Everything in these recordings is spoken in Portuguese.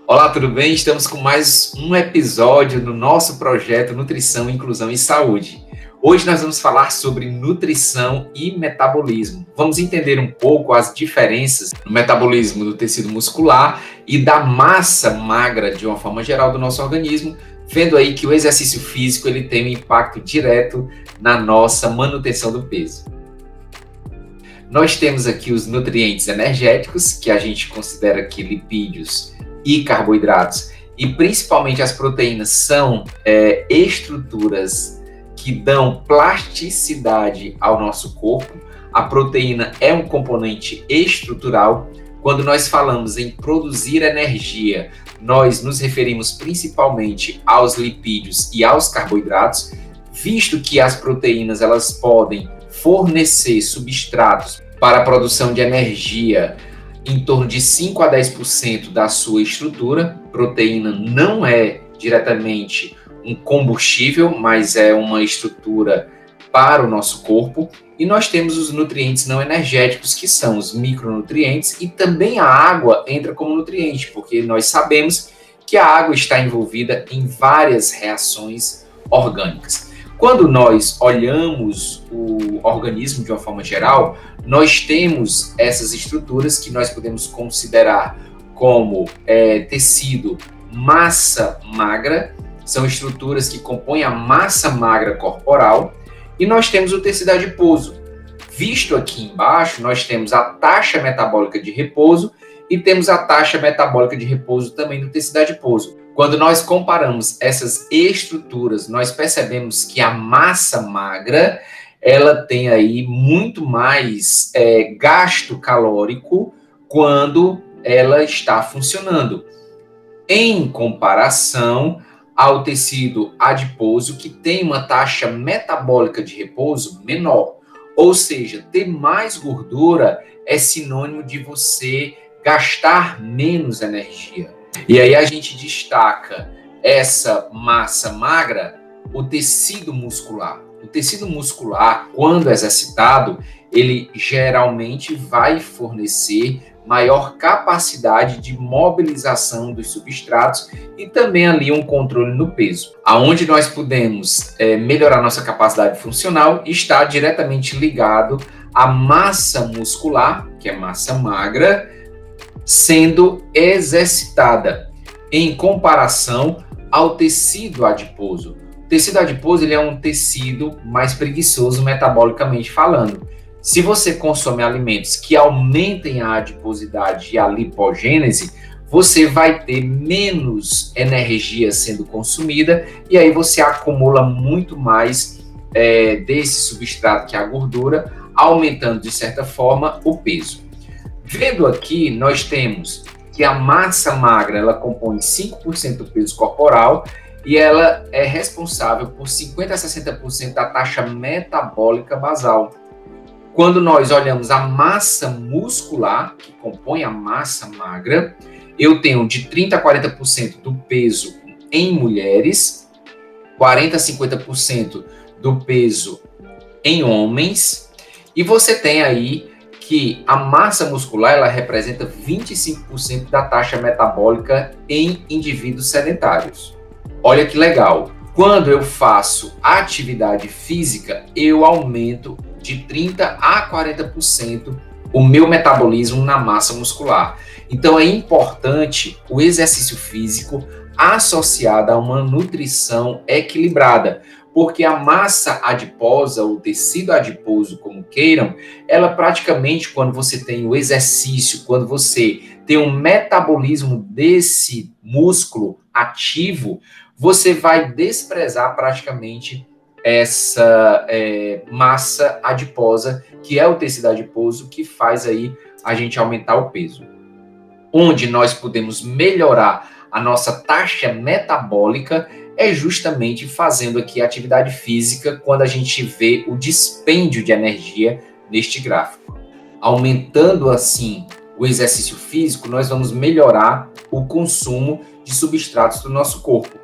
Olá, tudo bem? Estamos com mais um episódio do nosso projeto Nutrição, Inclusão e Saúde. Hoje nós vamos falar sobre nutrição e metabolismo. Vamos entender um pouco as diferenças no metabolismo do tecido muscular e da massa magra, de uma forma geral, do nosso organismo, vendo aí que o exercício físico ele tem um impacto direto na nossa manutenção do peso. Nós temos aqui os nutrientes energéticos, que a gente considera aqui lipídios e carboidratos, e principalmente as proteínas são estruturas que dão plasticidade ao nosso corpo. A proteína é um componente estrutural. Quando nós falamos em produzir energia, nós nos referimos principalmente aos lipídios e aos carboidratos, visto que as proteínas elas podem fornecer substratos para a produção de energia em torno de 5 a 10% da sua estrutura. Proteína não é diretamente um combustível, mas é uma estrutura para o nosso corpo. E nós temos os nutrientes não energéticos, que são os micronutrientes, e também a água entra como nutriente, porque nós sabemos que a água está envolvida em várias reações orgânicas. Quando nós olhamos o organismo de uma forma geral, nós temos essas estruturas que nós podemos considerar como tecido massa magra, são estruturas que compõem a massa magra corporal, e nós temos o tecido adiposo. Visto aqui embaixo, nós temos a taxa metabólica de repouso e temos a taxa metabólica de repouso também do tecido adiposo. Quando nós comparamos essas estruturas, nós percebemos que a massa magra, ela tem aí muito mais gasto calórico quando ela está funcionando, em comparação ao tecido adiposo, que tem uma taxa metabólica de repouso menor. Ou seja, ter mais gordura é sinônimo de você gastar menos energia. E aí a gente destaca essa massa magra, o tecido muscular. O tecido muscular, quando exercitado, ele geralmente vai fornecer maior capacidade de mobilização dos substratos e também ali um controle no peso. Aonde nós podemos melhorar nossa capacidade funcional está diretamente ligado à massa muscular, que é massa magra, sendo exercitada em comparação ao tecido adiposo. O tecido adiposo ele é um tecido mais preguiçoso metabolicamente falando. Se você consome alimentos que aumentem a adiposidade e a lipogênese, você vai ter menos energia sendo consumida e aí você acumula muito mais desse substrato que é a gordura, aumentando de certa forma o peso. Vendo aqui, nós temos que a massa magra ela compõe 5% do peso corporal e ela é responsável por 50% a 60% da taxa metabólica basal. Quando nós olhamos a massa muscular, que compõe a massa magra, eu tenho de 30% a 40% do peso em mulheres, 40% a 50% do peso em homens, e você tem aí que a massa muscular ela representa 25% da taxa metabólica em indivíduos sedentários. Olha que legal, quando eu faço atividade física, eu aumento de 30% a 40% o meu metabolismo na massa muscular. Então é importante o exercício físico associado a uma nutrição equilibrada, porque a massa adiposa, o tecido adiposo, como queiram, ela praticamente, quando você tem o exercício, quando você tem um metabolismo desse músculo ativo, você vai desprezar praticamente essa massa adiposa, que é o tecido adiposo, que faz aí a gente aumentar o peso. Onde nós podemos melhorar a nossa taxa metabólica é justamente fazendo aqui atividade física, quando a gente vê o dispêndio de energia neste gráfico. Aumentando assim o exercício físico, nós vamos melhorar o consumo de substratos do nosso corpo.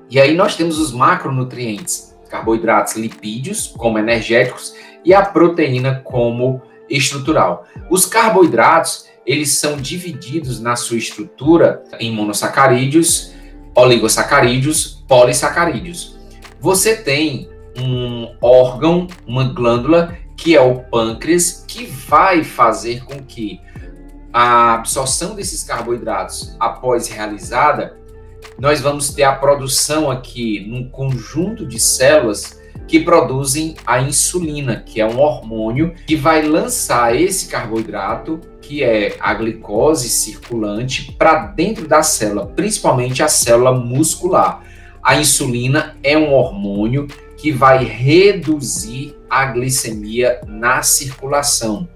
E aí nós temos os macronutrientes, carboidratos, lipídios como energéticos e a proteína como estrutural. Os carboidratos, eles são divididos na sua estrutura em monossacarídeos, oligosacarídeos, polissacarídeos. Você tem um órgão, uma glândula, que é o pâncreas, que vai fazer com que a absorção desses carboidratos, após realizada, nós vamos ter a produção aqui num conjunto de células que produzem a insulina, que é um hormônio que vai lançar esse carboidrato, que é a glicose circulante, para dentro da célula, principalmente a célula muscular. A insulina é um hormônio que vai reduzir a glicemia na circulação.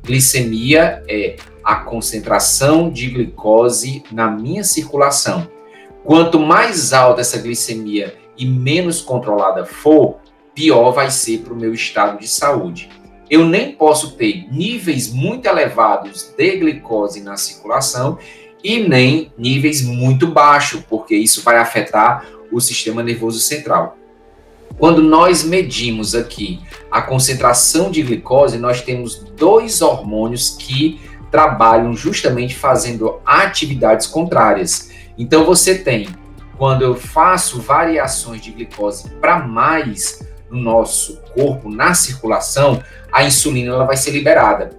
Glicemia é a concentração de glicose na minha circulação. Quanto mais alta essa glicemia e menos controlada for, pior vai ser para o meu estado de saúde. Eu nem posso ter níveis muito elevados de glicose na circulação e nem níveis muito baixos, porque isso vai afetar o sistema nervoso central. Quando nós medimos aqui a concentração de glicose, nós temos 2 hormônios que trabalham justamente fazendo atividades contrárias. Então você tem, quando eu faço variações de glicose para mais no nosso corpo, na circulação, a insulina ela vai ser liberada.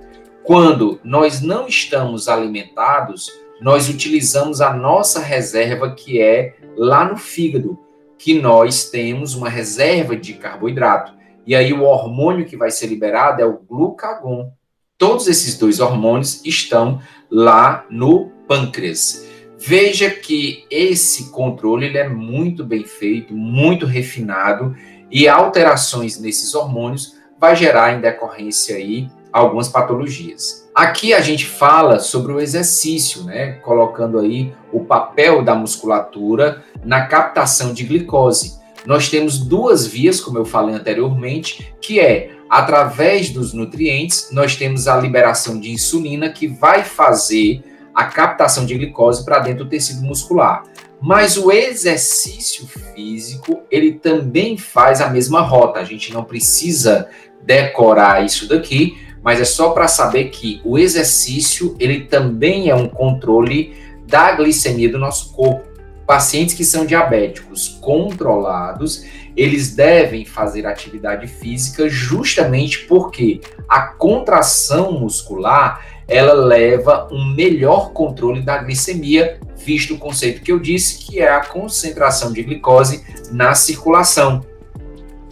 Quando nós não estamos alimentados, nós utilizamos a nossa reserva, que é lá no fígado, que nós temos uma reserva de carboidrato. E aí o hormônio que vai ser liberado é o glucagon. Todos esses 2 hormônios estão lá no pâncreas. Veja que esse controle ele é muito bem feito, muito refinado, e alterações nesses hormônios vai gerar em decorrência aí algumas patologias. Aqui a gente fala sobre o exercício, né? Colocando aí o papel da musculatura na captação de glicose. Nós temos 2 vias, como eu falei anteriormente, que é através dos nutrientes, nós temos a liberação de insulina, que vai fazer a captação de glicose para dentro do tecido muscular. Mas o exercício físico, ele também faz a mesma rota. A gente não precisa decorar isso daqui, mas é só para saber que o exercício, ele também é um controle da glicemia do nosso corpo. Pacientes que são diabéticos controlados, eles devem fazer atividade física justamente porque a contração muscular, ela leva um melhor controle da glicemia, visto o conceito que eu disse, que é a concentração de glicose na circulação.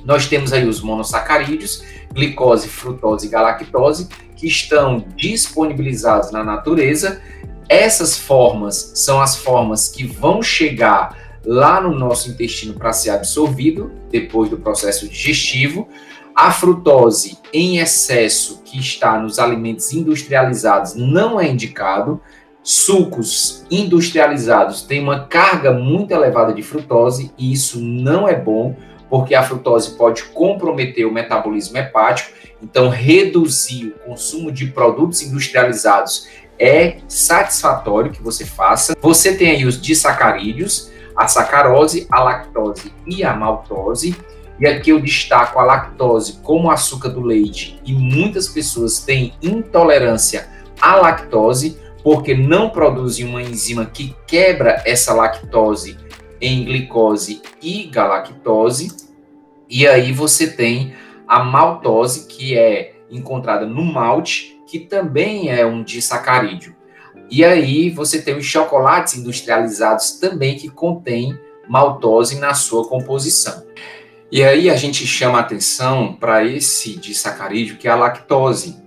Nós temos aí os monossacarídeos, glicose, frutose e galactose, que estão disponibilizados na natureza. Essas formas são as formas que vão chegar lá no nosso intestino para ser absorvido depois do processo digestivo. A frutose em excesso que está nos alimentos industrializados não é indicado. Sucos industrializados têm uma carga muito elevada de frutose e isso não é bom, porque a frutose pode comprometer o metabolismo hepático. Então, reduzir o consumo de produtos industrializados é satisfatório que você faça. Você tem aí os disacarídeos, a sacarose, a lactose e a maltose. E aqui eu destaco a lactose como açúcar do leite. E muitas pessoas têm intolerância à lactose porque não produzem uma enzima que quebra essa lactose em glicose e galactose. E aí você tem a maltose, que é encontrada no malte, que também é um disacarídeo. E aí você tem os chocolates industrializados também que contêm maltose na sua composição. E aí a gente chama a atenção para esse disacarídeo, que é a lactose.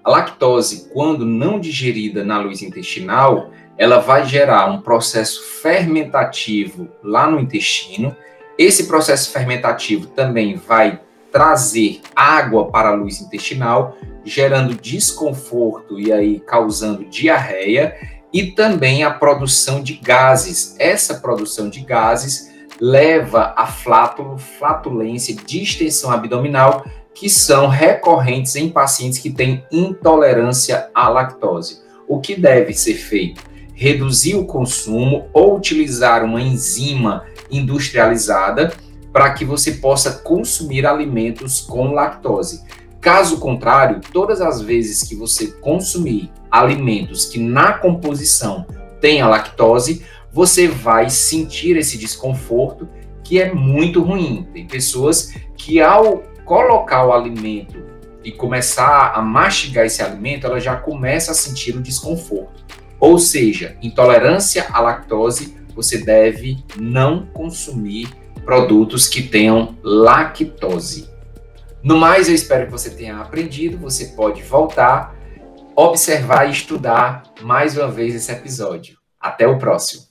A lactose, quando não digerida na luz intestinal, ela vai gerar um processo fermentativo lá no intestino. Esse processo fermentativo também vai trazer água para a luz intestinal, gerando desconforto e aí causando diarreia, e também a produção de gases. Essa produção de gases leva a flátulo, flatulência, distensão abdominal, que são recorrentes em pacientes que têm intolerância à lactose. O que deve ser feito? Reduzir o consumo ou utilizar uma enzima industrializada para que você possa consumir alimentos com lactose. Caso contrário, todas as vezes que você consumir alimentos que na composição tenha lactose, você vai sentir esse desconforto que é muito ruim. Tem pessoas que ao colocar o alimento e começar a mastigar esse alimento, ela já começa a sentir o desconforto. Ou seja, intolerância à lactose, você deve não consumir produtos que tenham lactose. No mais, eu espero que você tenha aprendido. Você pode voltar, observar e estudar mais uma vez esse episódio. Até o próximo.